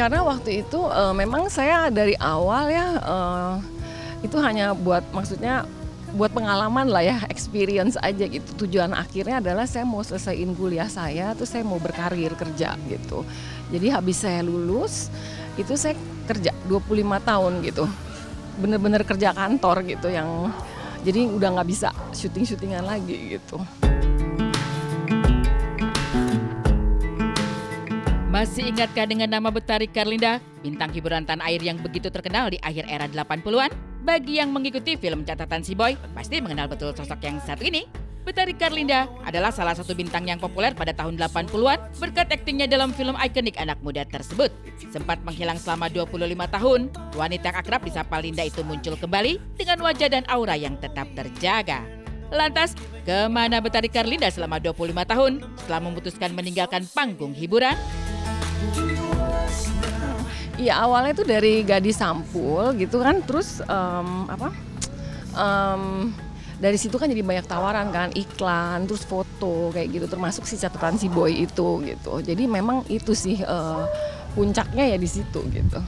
Karena waktu itu memang saya dari awal ya itu hanya maksudnya buat pengalaman lah ya, experience aja gitu. Tujuan akhirnya adalah saya mau selesaiin kuliah saya, terus saya mau berkarir kerja gitu. Jadi habis saya lulus, itu saya kerja 25 tahun gitu. Bener-bener kerja kantor gitu jadi udah nggak bisa syuting-syutingan lagi gitu. Masih ingatkah dengan nama Betari Karlinda, bintang hiburan tanah air yang begitu terkenal di akhir era 80-an? Bagi yang mengikuti film Catatan Si Boy, pasti mengenal betul sosok yang satu ini. Betari Karlinda adalah salah satu bintang yang populer pada tahun 80-an berkat aktingnya dalam film ikonik anak muda tersebut. Sempat menghilang selama 25 tahun, wanita yang akrab disapa Linda itu muncul kembali dengan wajah dan aura yang tetap terjaga. Lantas, kemana Betari Karlinda selama 25 tahun setelah memutuskan meninggalkan panggung hiburan? Iya, awalnya itu dari gadis sampul gitu kan, terus dari situ kan jadi banyak tawaran kan, iklan, terus foto kayak gitu, termasuk si Catatan Si Boy itu gitu. Jadi memang itu sih puncaknya ya di situ gitu.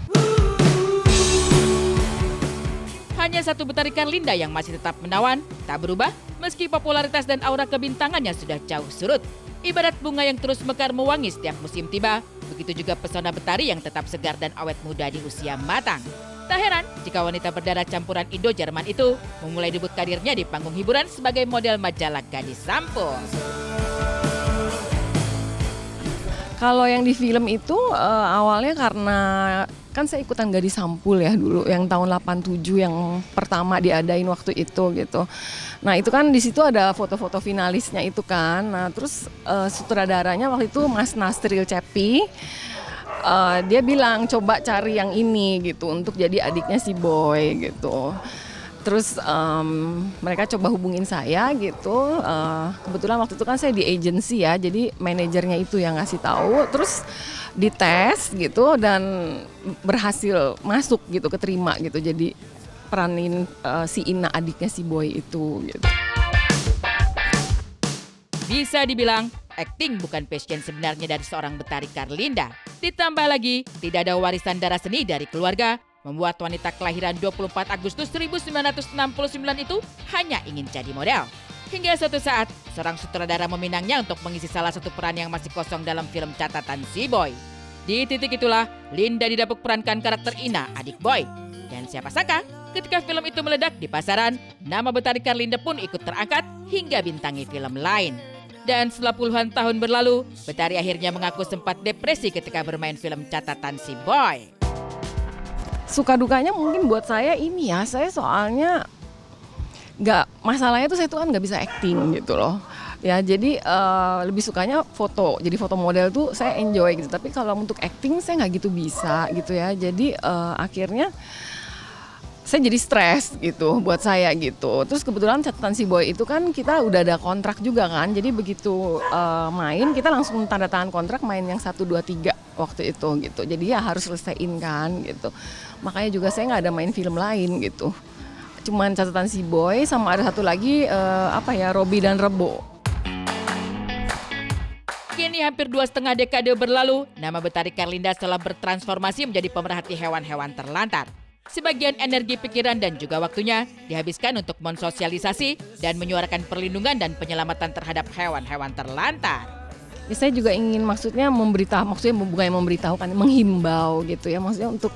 Hanya satu Betari Karlinda yang masih tetap menawan, tak berubah meski popularitas dan aura kebintangannya sudah jauh surut. Ibarat bunga yang terus mekar mewangi setiap musim tiba, begitu juga pesona Betari yang tetap segar dan awet muda di usia matang. Tak heran jika wanita berdarah campuran Indo-Jerman itu memulai debut karirnya di panggung hiburan sebagai model majalah gadis sampul. Kalau yang di film itu awalnya karena kan saya ikutan gadis sampul ya dulu yang tahun 87 yang pertama diadain waktu itu gitu. Nah itu kan di situ ada foto-foto finalisnya itu kan. Nah terus sutradaranya waktu itu Mas Nasril Cepi, dia bilang coba cari yang ini gitu untuk jadi adiknya si Boy gitu. Terus mereka coba hubungin saya gitu. Kebetulan waktu itu kan saya di agency ya, jadi manajernya itu yang ngasih tahu. Terus dites gitu dan berhasil masuk gitu, keterima gitu. Jadi peranin si Ina adiknya si Boy itu gitu. Bisa dibilang akting bukan passion sebenarnya dari seorang Betari Karlinda. Ditambah lagi tidak ada warisan darah seni dari keluarga, membuat wanita kelahiran 24 Agustus 1969 itu hanya ingin jadi model. Hingga suatu saat, seorang sutradara meminangnya untuk mengisi salah satu peran yang masih kosong dalam film Catatan Si Boy. Di titik itulah, Linda didapuk perankan karakter Ina, adik Boy. Dan siapa sangka, ketika film itu meledak di pasaran, nama Betari Karlinda pun ikut terangkat hingga bintangi film lain. Dan setelah puluhan tahun berlalu, Betari akhirnya mengaku sempat depresi ketika bermain film Catatan Si Boy. Suka dukanya mungkin buat saya ini ya, saya soalnya masalahnya tuh saya tuh kan nggak bisa acting gitu loh. Ya jadi lebih sukanya foto, jadi foto model tuh saya enjoy gitu. Tapi kalau untuk acting saya nggak gitu bisa gitu ya. Jadi akhirnya saya jadi stres gitu buat saya gitu. Terus kebetulan Catatan Si Boy itu kan kita udah ada kontrak juga kan. Jadi begitu main kita langsung tanda tangan kontrak main yang 1, 2, 3 waktu itu gitu. Jadi ya harus selesaiin kan gitu. Makanya juga saya nggak ada main film lain gitu. Cuman Catatan Si Boy sama ada satu lagi Robby dan Rebo. Kini hampir 2,5 dekade berlalu, nama Betari Karlinda telah bertransformasi menjadi pemerhati hewan-hewan terlantar. Sebagian energi pikiran dan juga waktunya dihabiskan untuk mensosialisasi dan menyuarakan perlindungan dan penyelamatan terhadap hewan-hewan terlantar. Ya, saya juga ingin maksudnya bukan memberitahukan, menghimbau gitu ya, maksudnya untuk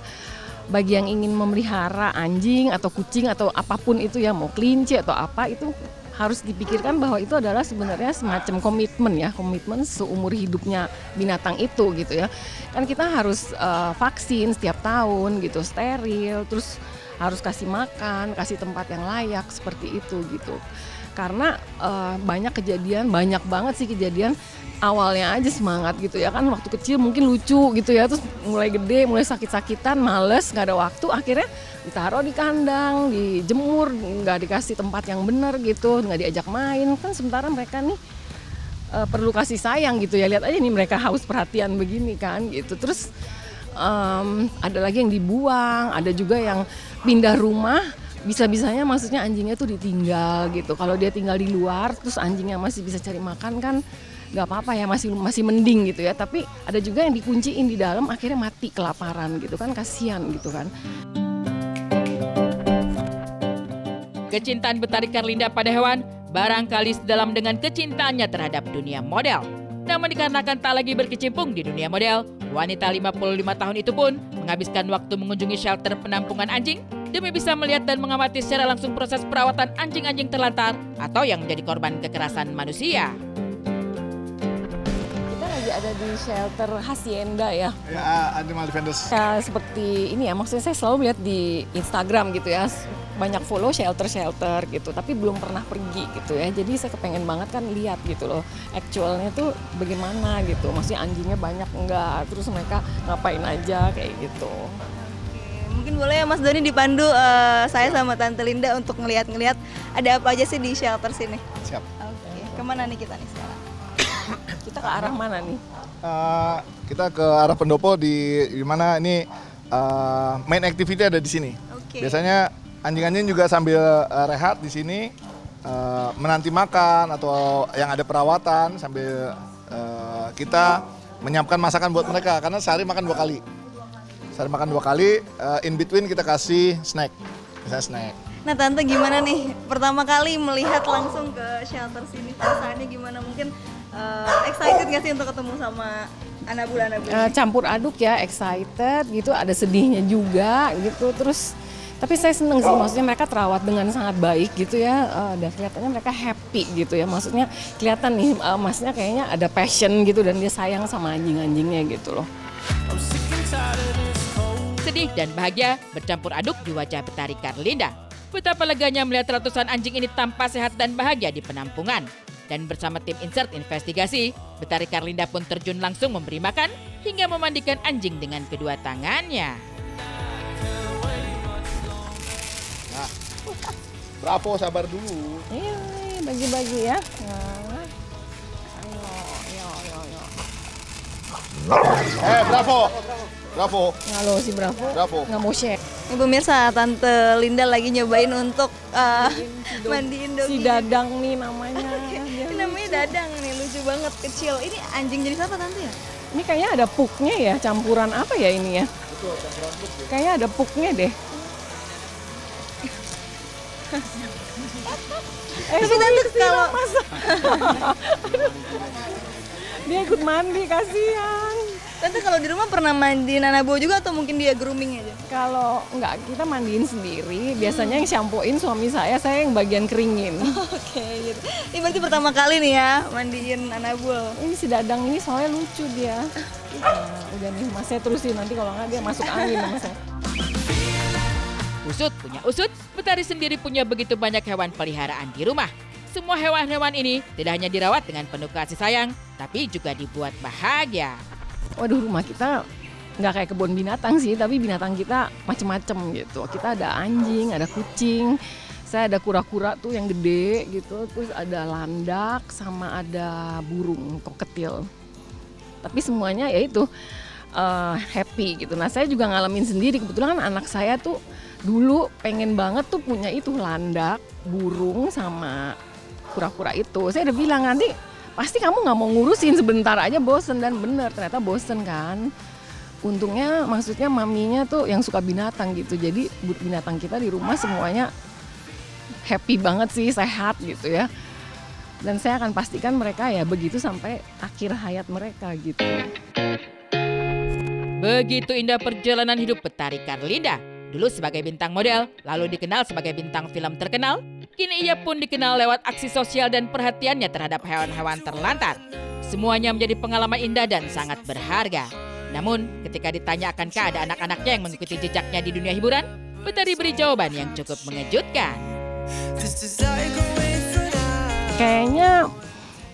bagi yang ingin memelihara anjing atau kucing atau apapun itu ya, mau kelinci atau apa, itu harus dipikirkan bahwa itu adalah sebenarnya semacam komitmen seumur hidupnya binatang itu gitu ya. Kan kita harus vaksin setiap tahun gitu, steril, terus harus kasih makan, kasih tempat yang layak seperti itu gitu. Karena banyak banget sih kejadian awalnya aja semangat gitu ya kan, waktu kecil mungkin lucu gitu ya, terus mulai gede, mulai sakit-sakitan, males, nggak ada waktu, akhirnya ditaruh di kandang, dijemur, nggak dikasih tempat yang benar gitu, nggak diajak main, kan sementara mereka nih perlu kasih sayang gitu ya, lihat aja nih mereka haus perhatian begini kan gitu. Terus ada lagi yang dibuang, ada juga yang pindah rumah, bisa-bisanya maksudnya anjingnya tuh ditinggal gitu. Kalau dia tinggal di luar terus anjingnya masih bisa cari makan kan nggak apa-apa ya, masih mending gitu ya. Tapi ada juga yang dikunciin di dalam akhirnya mati kelaparan gitu kan, kasihan gitu kan. Kecintaan Betari Karlinda pada hewan barangkali sedalam dengan kecintaannya terhadap dunia model. Namun dikarenakan tak lagi berkecimpung di dunia model, wanita 55 tahun itu pun menghabiskan waktu mengunjungi shelter penampungan anjing demi bisa melihat dan mengamati secara langsung proses perawatan anjing-anjing terlantar atau yang menjadi korban kekerasan manusia. Kita lagi ada di shelter Hacienda ya. Ya, Animal Defenders. Ya, seperti ini ya, maksudnya saya selalu lihat di Instagram gitu ya, banyak follow shelter-shelter gitu, tapi belum pernah pergi gitu ya. Jadi saya kepengen banget kan lihat gitu loh, actualnya tuh bagaimana gitu, maksudnya anjingnya banyak enggak, terus mereka ngapain aja kayak gitu. Mungkin boleh ya Mas Doni dipandu saya sama Tante Linda untuk ngeliat-ngeliat ada apa aja sih di shelter sini. Siap. Oke, kemana nih kita nih sekarang? Kita ke arah mana nih? Kita ke arah pendopo di mana ini main activity ada di sini. Oke. Biasanya anjing-anjing juga sambil rehat di sini menanti makan atau yang ada perawatan sambil kita menyiapkan masakan buat mereka karena sehari makan 2 kali. Sehari makan 2 kali, in between kita kasih snack, misalnya snack. Nah Tante gimana nih pertama kali melihat langsung ke shelter sini, perasaannya gimana? Mungkin excited nggak sih untuk ketemu sama Anabul-Anabul? Campur aduk ya, excited gitu, ada sedihnya juga gitu, terus tapi saya seneng sih, maksudnya mereka terawat dengan sangat baik gitu ya, dan kelihatannya mereka happy gitu ya, maksudnya kelihatan nih masnya kayaknya ada passion gitu dan dia sayang sama anjing-anjingnya gitu loh. Sedih dan bahagia bercampur aduk di wajah Betari Karlinda. Betapa leganya melihat ratusan anjing ini tanpa sehat dan bahagia di penampungan. Dan bersama tim Insert Investigasi, Betari Karlinda pun terjun langsung memberi makan hingga memandikan anjing dengan kedua tangannya. Nah, bravo, sabar dulu. Iya, bagi-bagi ya. Bravo, bravo. Halo si Bravo, Bravo. nggak mau share. Ini pemirsa, Tante Linda lagi nyobain untuk mandiin Si doggy. Dadang nih namanya. Ini namanya Dadang nih, lucu banget, kecil. Ini anjing jenis apa Tante ya? Ini kayaknya ada puknya ya, campuran apa ya ini ya? Betul, campuran buk ya. Kayaknya ada puknya deh. Tapi Tante kalau Dia ikut mandi, kasihan. Tante kalau di rumah pernah mandiin Anabul juga atau mungkin dia grooming aja? Kalau enggak, kita mandiin sendiri. Biasanya yang shampooin suami saya yang bagian keringin. Oke, gitu. Ini berarti pertama kali nih ya mandiin Anabul. Ini si Dadang ini soalnya lucu dia. Nah, udah nih, Mas saya terusin, nanti kalau enggak dia masuk angin sama saya. Usut punya usut, Betari sendiri punya begitu banyak hewan peliharaan di rumah. Semua hewan-hewan ini tidak hanya dirawat dengan penuh kasih sayang, tapi juga dibuat bahagia. Waduh, rumah kita nggak kayak kebun binatang sih, tapi binatang kita macem-macem gitu. Kita ada anjing, ada kucing, saya ada kura-kura tuh yang gede gitu, terus ada landak, sama ada burung koketil. Tapi semuanya ya itu happy gitu. Nah saya juga ngalamin sendiri, kebetulan kan anak saya tuh dulu pengen banget tuh punya itu landak, burung, sama kura-kura itu. Saya udah bilang nanti pasti kamu nggak mau ngurusin, sebentar aja bosen, dan bener ternyata bosen kan. Untungnya maksudnya maminya tuh yang suka binatang gitu, jadi binatang kita di rumah semuanya happy banget sih, sehat gitu ya. Dan saya akan pastikan mereka ya begitu sampai akhir hayat mereka gitu. Begitu indah perjalanan hidup Betari Karlinda. Dulu sebagai bintang model, lalu dikenal sebagai bintang film terkenal. Kini ia pun dikenal lewat aksi sosial dan perhatiannya terhadap hewan-hewan terlantar. Semuanya menjadi pengalaman indah dan sangat berharga. Namun, ketika ditanya akankah ada anak-anaknya yang mengikuti jejaknya di dunia hiburan, Betari beri jawaban yang cukup mengejutkan. Kayaknya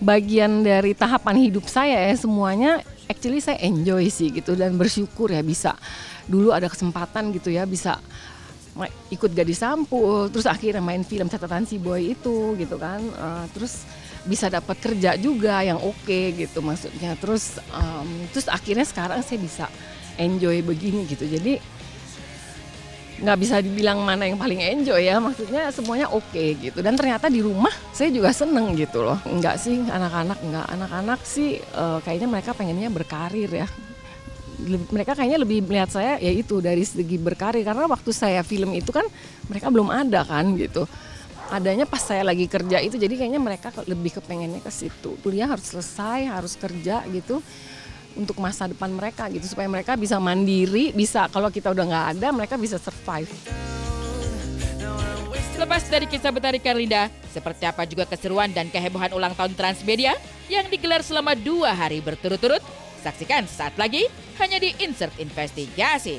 bagian dari tahapan hidup saya ya, semuanya actually saya enjoy sih gitu, dan bersyukur ya bisa. Dulu ada kesempatan gitu ya bisa ikut Gadis Sampul, terus akhirnya main film Catatan Si Boy itu gitu kan, terus bisa dapat kerja juga yang oke gitu maksudnya, terus akhirnya sekarang saya bisa enjoy begini gitu. Jadi nggak bisa dibilang mana yang paling enjoy ya, maksudnya semuanya oke gitu. Dan ternyata di rumah saya juga seneng gitu loh. Enggak sih anak-anak sih kayaknya mereka pengennya berkarir ya. Mereka kayaknya lebih melihat saya ya itu dari segi berkarir, karena waktu saya film itu kan mereka belum ada kan gitu. Adanya pas saya lagi kerja itu, jadi kayaknya mereka lebih kepengennya ke situ. Kuliah harus selesai, harus kerja gitu untuk masa depan mereka gitu, supaya mereka bisa mandiri, bisa kalau kita udah nggak ada mereka bisa survive. Lepas dari kisah Betari Karlinda, seperti apa juga keseruan dan kehebohan ulang tahun Transmedia yang digelar selama 2 hari berturut-turut? Saksikan saat lagi hanya di Insert Investigasi.